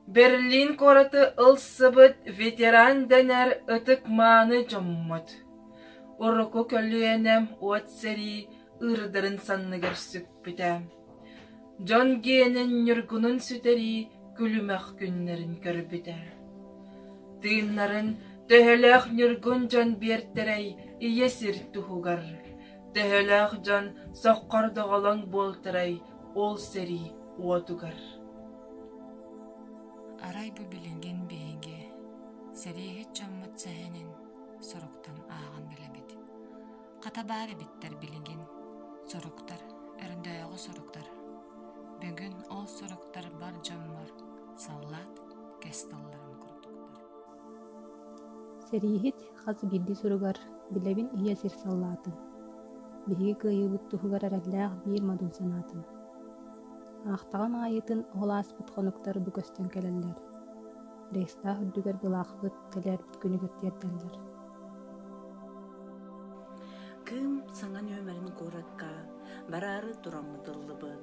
Берлин коратı ылсыбыт ветеран денер ытык мааны жоммут. Ороку көллüенем уот сери ырдырын санныгар сүппүтэ. Жон гиенин нүргунун сүтери күлүмэх күннерин көрбүтэ. Тыыннарын төһөлөх нүргун жон биертерей иесир тухугар. Төһөлөх жон соққордоголон болтырай ол сери уотугар. Арай бу билинген бейге, сериһи чоммут сэһэнин соруктан ааҕан билебит. Хата баары биттер билинген соруктар, өрүндөөгө соруктар. Бүгүн ол соруктар бар жоммор, саллат, кесталларын курдуктар. Сериһит хас бидди суругар, билебин ия сир саллаатын. Биһиги кыйыбыт туһугар эрэллээх биир мадун санаатын. Ахтаҕа маайытын оҕолааспыт хонуктар бу көстөн келеллер. Рейхстаг үрдүгэр былаахпыт келэрбит күнүгөр тиэрдэллер. Кым саңан өмәрін коратка, барары тураммытыллыбыт.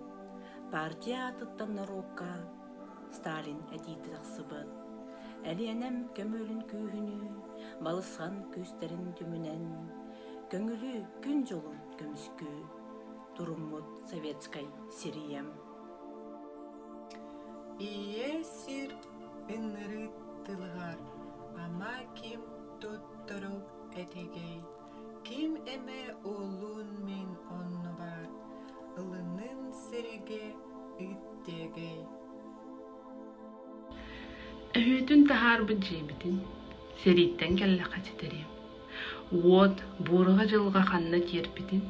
Партия атыттан нарокка, Сталин әдейті тақсыбыт. Әлиенем көмөлін күйіні, балысқан көстерін түмінен, көңілі күн жолын көміскü, туруммут советскай сирием. Ие сир ыныры тылғар, ама ким тоттыру этегей. Ким эме олун мен онну бар, ылынын сереге ыттегей. Öhütün taharбын жебитин, сериттен келле качетерем. Уот буруга жылга ханна терпитин,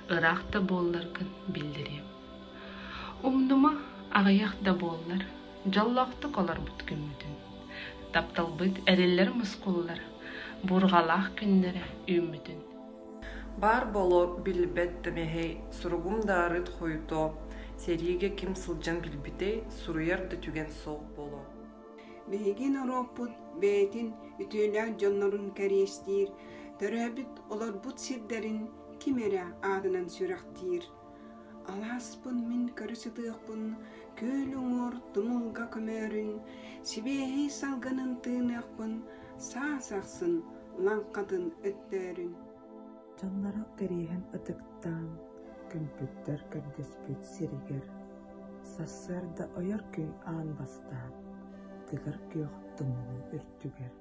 ыракта болларгын билдирем. Умнума агыякта боллар, жаллакты колар бүткүмүтүн. Тапталбыт эреллер мускуллар, бургалах күннере үмүтүн. Бар боло билбеттемехей, суругум дарыт хойто, сериге ким сылжан билбитей, суруярды түген соқ боло. Бейгин ороппут бейтин ütüylär жоннорун кәрестир, төрөбүт олорбут сирдерин кимере адынан сүрактир. Аласпын мин көрүсүтыакпын, көл оңор тумулга көмөрүн, сибеһи салганын тыынакпын, саасаксын лаңкатын өттөрүн. Жоннара керейген ытыктан, компьютер көрдөспүт сиригер, сассарда ойор көй аан бастан, тыгар күйөк тумуын өрттүгер.